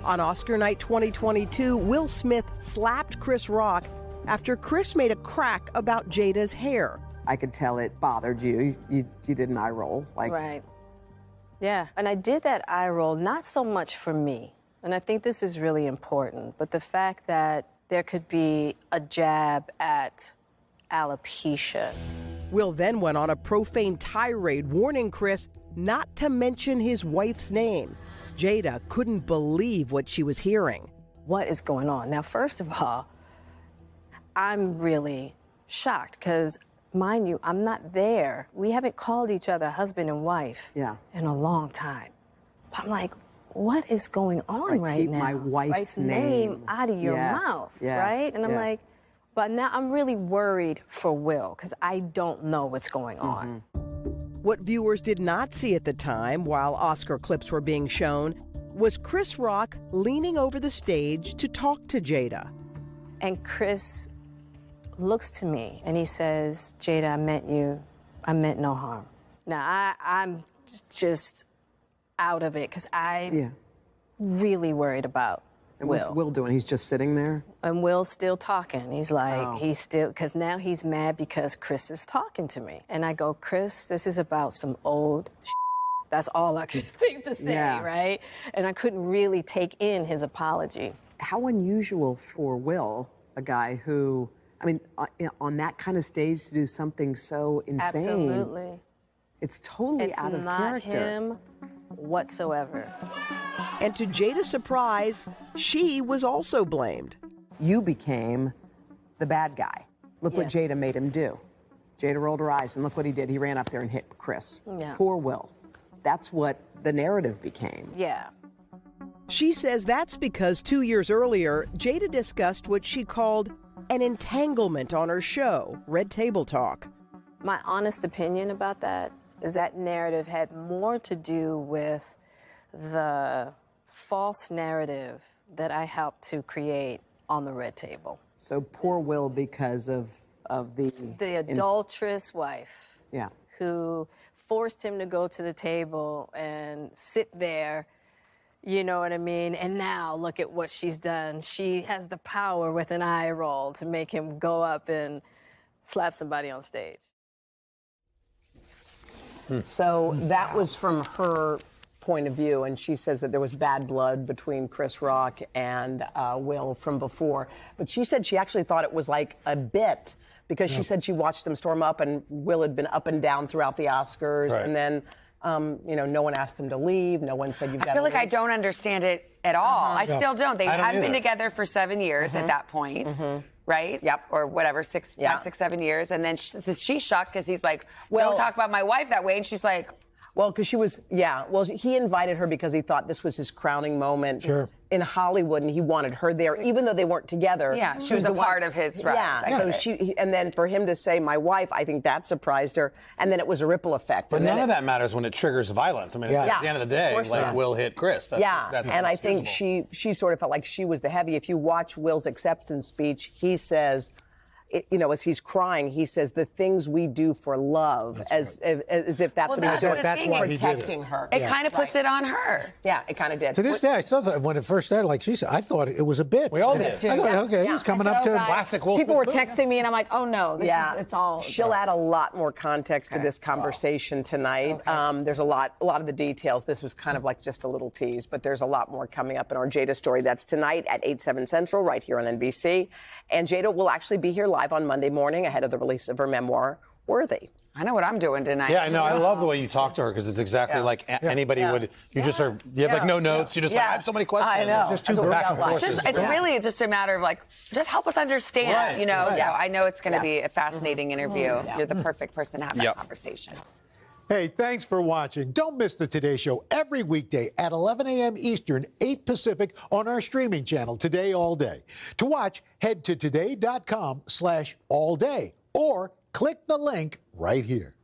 On Oscar night 2022, Will Smith slapped Chris Rock after Chris made a crack about Jada's hair. I could tell it bothered you. You did an eye roll. Right. Yeah, and I did that eye roll not so much for me, and I think this is really important, but the fact that there could be a jab at alopecia. Will then went on a profane tirade warning Chris not to mention his wife's name. Jada couldn't believe what she was hearing. What is going on? Now, first of all, I'm really shocked because, mind you, I'm not there. We haven't called each other husband and wife in a long time. But I'm like, what is going on right keep now? my wife's name out of your mouth, right? And I'm like, but now I'm really worried for Will because I don't know what's going on. What viewers did not see at the time, while Oscar clips were being shown, was Chris Rock leaning over the stage to talk to Jada. And Chris looks to me and he says, Jada, I meant no harm. Now, I'm just out of it because I'm really worried about And Will. what's Will doing? He's just sitting there? And Will's still talking. He's like, because now he's mad because Chris is talking to me. And I go, Chris, this is about some old shit. That's all I could think to say, right? And I couldn't really take in his apology. How unusual for Will, a guy who, I mean, on that kind of stage to do something so insane. Absolutely. It's totally out of character. It's not him whatsoever. And to Jada's surprise, she was also blamed. You became the bad guy. Look what Jada made him do. Jada rolled her eyes, and look what he did. He ran up there and hit Chris. Yeah. Poor Will. That's what the narrative became. Yeah. She says that's because 2 years earlier, Jada discussed what she called an entanglement on her show, Red Table Talk. My honest opinion about that is that narrative had more to do with the false narrative that I helped to create on the Red Table. So poor Will because of the adulterous wife. Yeah. Who forced him to go to the table and sit there, you know what I mean? And now look at what she's done. She has the power with an eye roll to make him go up and slap somebody on stage. So that was from her point of view, and she says that there was bad blood between Chris Rock and Will from before. But she said she actually thought it was like a bit because she said she watched them storm up, and Will had been up and down throughout the Oscars, and then no one asked them to leave. No one said you've got to leave. I feel like I don't understand it at all. I still don't. They hadn't been together for 7 years at that point. Right? Yep. Or whatever, 5, 6, 7 years. And then she's shocked because he's like, don't talk about my wife that way. And she's like, well, because she was, well, he invited her because he thought this was his crowning moment in Hollywood, and he wanted her there, even though they weren't together. Yeah, she was a part of his rise. Yeah, so and then for him to say, my wife, I think that surprised her, and then it was a ripple effect. But none of that matters when it triggers violence. I mean, at the end of the day, like, Will hit Chris. That's and I think she sort of felt like she was the heavy. If you watch Will's acceptance speech, he says, as he's crying, he says the things we do for love, as if that's what he was doing. That's why protecting her. It kind of puts it on her. Yeah, it kind of did. To this day, I still thought when it first started, like she said, I thought it was a bit. We all did. I thought, okay, he's coming up to classic Will. People were texting me, and I'm like, oh no, it's all. She'll add a lot more context to this conversation tonight. There's a lot of the details. This was kind of like just a little tease, but there's a lot more coming up in our Jada story. That's tonight at 8/7 Central, right here on NBC. And Jada will actually be here live on Monday morning ahead of the release of her memoir, Worthy. I know what I'm doing tonight. Yeah, I know. I love the way you talk to her because it's exactly like anybody would. You just are. You have like no notes. You just like, I have so many questions. I know. It's just too back and forth. It's really just a matter of like, just help us understand. So I know it's going to be a fascinating interview. You're the perfect person to have that conversation. Hey, thanks for watching. Don't miss the Today Show every weekday at 11 a.m. Eastern, 8 Pacific on our streaming channel, Today All Day. To watch, head to today.com/allday or click the link right here.